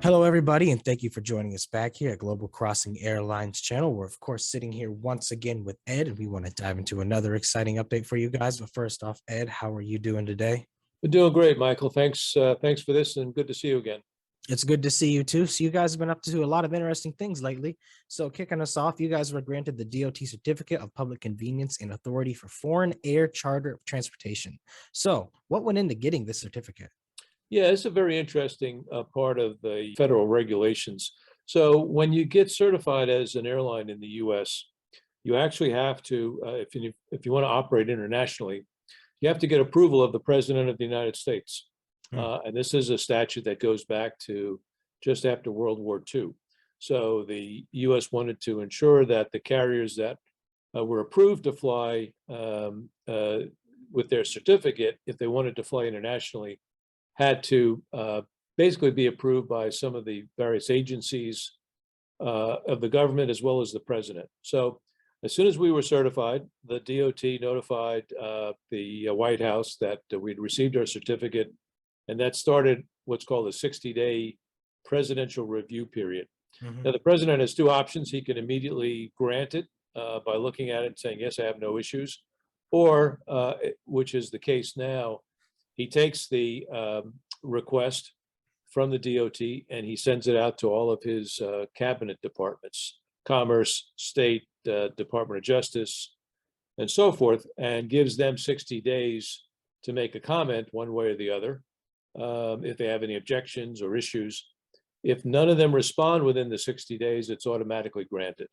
Hello, everybody, and thank you for joining us back here at Global Crossing Airlines channel. We're, of course, sitting here once again with Ed, and we want to dive into another exciting update for you guys. But first off, Ed, how are you doing today? We're doing great, Michael. Thanks for this, and good to see you again. It's good to see you too. So you guys have been up to a lot of interesting things lately. So kicking us off, you guys were granted the DOT Certificate of Public Convenience and Authority for Foreign Air Charter Transportation. So what went into getting this certificate? Yeah, it's a very interesting part of the federal regulations. So when you get certified as an airline in the U.S., you actually have to, if you want to operate internationally, you have to get approval of the President of the United States. Hmm. And this is a statute that goes back to just after World War II. So the U.S. wanted to ensure that the carriers that were approved to fly with their certificate, if they wanted to fly internationally, had to basically be approved by some of the various agencies of the government as well as the president. So as soon as we were certified, the DOT notified the White House that we'd received our certificate, and that started what's called a 60-day presidential review period. Mhm. Now, the president has two options. He can immediately grant it by looking at it and saying, yes, I have no issues, or, which is the case now, he takes the request from the DOT and he sends it out to all of his cabinet departments, Commerce, State, Department of Justice, and so forth, and gives them 60 days to make a comment one way or the other if they have any objections or issues. If none of them respond within the 60 days, it's automatically granted.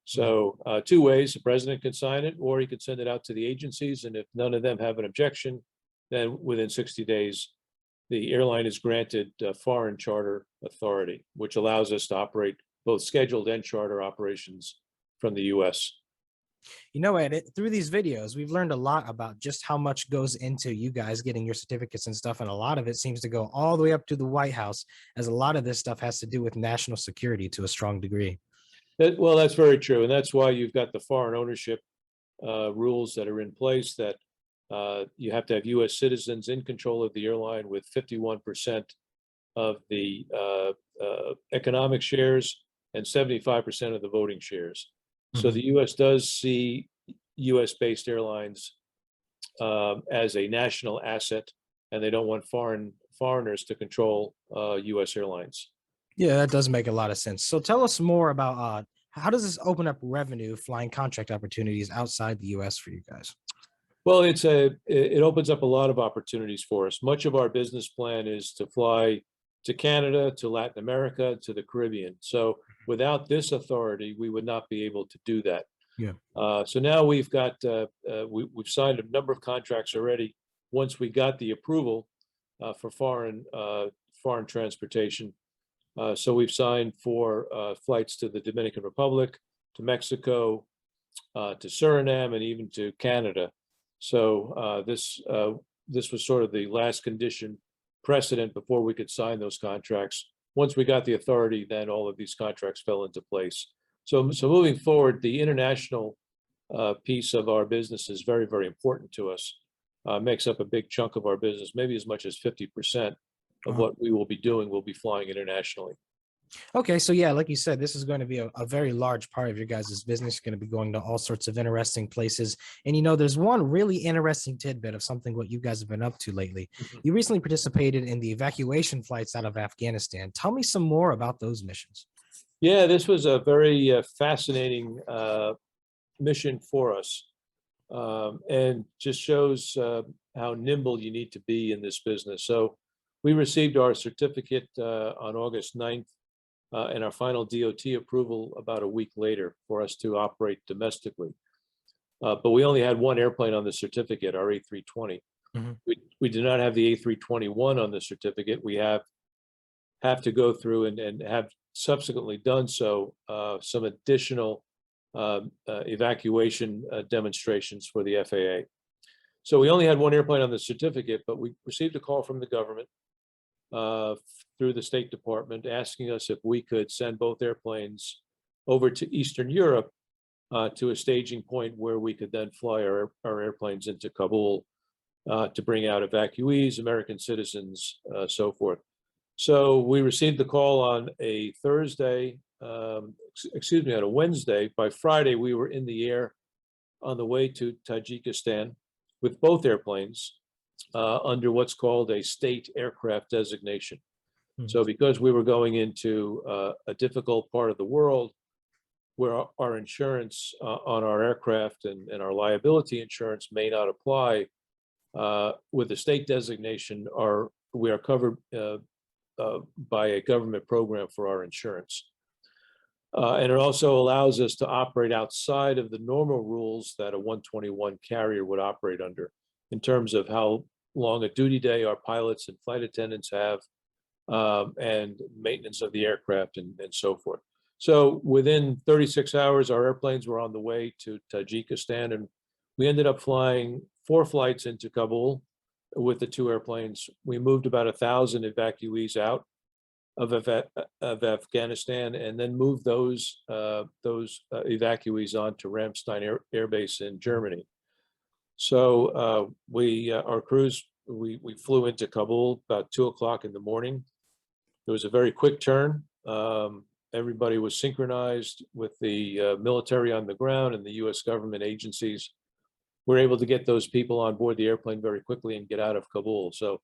So two ways: the president can sign it, or he could send it out to the agencies, and if none of them have an objection, then within 60 days, the airline is granted foreign charter authority, which allows us to operate both scheduled and charter operations from the U.S. You know, Ed, through these videos, we've learned a lot about just how much goes into you guys getting your certificates and stuff. And a lot of it seems to go all the way up to the White House, as a lot of this stuff has to do with national security to a strong degree. Well, that's very true. And that's why you've got the foreign ownership rules that are in place, that you have to have U.S. citizens in control of the airline with 51% of the economic shares and 75% of the voting shares. So Mhm. the U.S. does see U.S.-based airlines as a national asset, and they don't want foreigners to control U.S. airlines. Yeah, that does make a lot of sense. So tell us more about how does this open up revenue flying contract opportunities outside the US for you guys? Well, it opens up a lot of opportunities for us. Much of our business plan is to fly to Canada, to Latin America, to the Caribbean. So without this authority, we would not be able to do that. Yeah. So now we've signed a number of contracts already. Once we got the approval for foreign transportation, so we've signed for flights to the Dominican Republic, to Mexico, to Suriname, and even to Canada. So this was sort of the last condition precedent before we could sign those contracts. Once we got the authority, then all of these contracts fell into place. So moving forward, the international piece of our business is very, very important to us. Makes up a big chunk of our business, maybe as much as 50% of Uh-huh. what we will be doing will be flying internationally. Okay, so yeah, like you said, this is going to be a very large part of your guys' business. You're going to be going to all sorts of interesting places. And you know, there's one really interesting tidbit of something what you guys have been up to lately. Mhm. You recently participated in the evacuation flights out of Afghanistan. Tell me some more about those missions. Yeah, this was a very fascinating mission for us, and just shows how nimble you need to be in this business. So we received our certificate on August 9th, and our final DOT approval about a week later for us to operate domestically. But we only had one airplane on the certificate, our A320. Mhm. We do not have the A321 on the certificate. We have to go through and have subsequently done so some additional evacuation demonstrations for the FAA. So we only had one airplane on the certificate, but we received a call from the government through the State Department asking us if we could send both airplanes over to Eastern Europe to a staging point where we could then fly our airplanes into Kabul to bring out evacuees, American citizens, so forth. So we received the call on a Thursday, excuse me, on a Wednesday. By Friday, we were in the air on the way to Tajikistan with both airplanes under what's called a state aircraft designation. Mhm. So because we were going into a difficult part of the world where our insurance on our aircraft and our liability insurance may not apply, with the state designation, we are covered by a government program for our insurance. And it also allows us to operate outside of the normal rules that a 121 carrier would operate under in terms of how long a duty day our pilots and flight attendants have, and maintenance of the aircraft and so forth. So within 36 hours, our airplanes were on the way to Tajikistan, and we ended up flying 4 flights into Kabul with the 2 airplanes. We moved about 1,000 evacuees out of Afghanistan, and then moved those evacuees on to Ramstein Air Base in Germany. So our crews, we flew into Kabul about 2 o'clock in the morning. It was a very quick turn. Everybody was synchronized with the military on the ground and the U.S. government agencies. We're able to get those people on board the airplane very quickly and get out of Kabul. So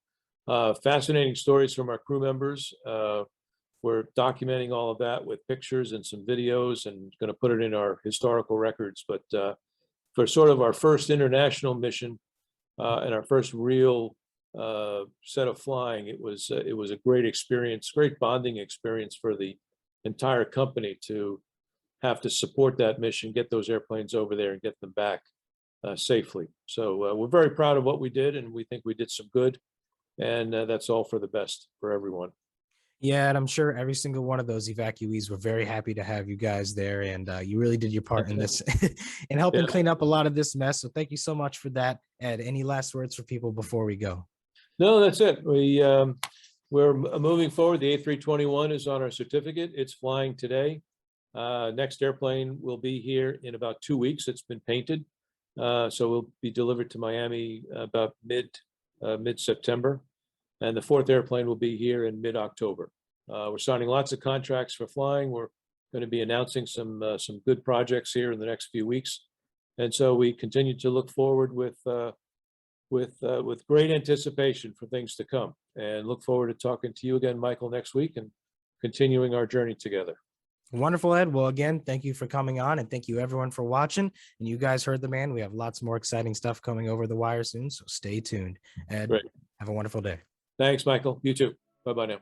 fascinating stories from our crew members. We're documenting all of that with pictures and some videos and going to put it in our historical records. But for sort of our first international mission and our first real set of flying, it was a great experience, great bonding experience for the entire company to have to support that mission, get those airplanes over there and get them back safely. So we're very proud of what we did, and we think we did some good, and that's all for the best for everyone. Yeah, and I'm sure every single one of those evacuees were very happy to have you guys there, and you really did your part in this in helping Yeah. clean up a lot of this mess. So thank you so much for that. Ed, any last words for people before we go? No, that's it. We're moving forward. The A321 is on our certificate. It's flying today. Next airplane will be here in about 2 weeks. It's been painted, so we'll be delivered to Miami about mid-September, and the 4th airplane will be here in mid-October. We're signing lots of contracts for flying. We're going to be announcing some good projects here in the next few weeks, and so we continue to look forward with great anticipation for things to come, and look forward to talking to you again, Michael, next week and continuing our journey together. Wonderful, Ed. Well, again, thank you for coming on, and thank you everyone for watching. And you guys heard the man. We have lots more exciting stuff coming over the wire soon, so stay tuned. Ed, Great. have a wonderful day. Thanks, Michael. You too. Bye-bye now.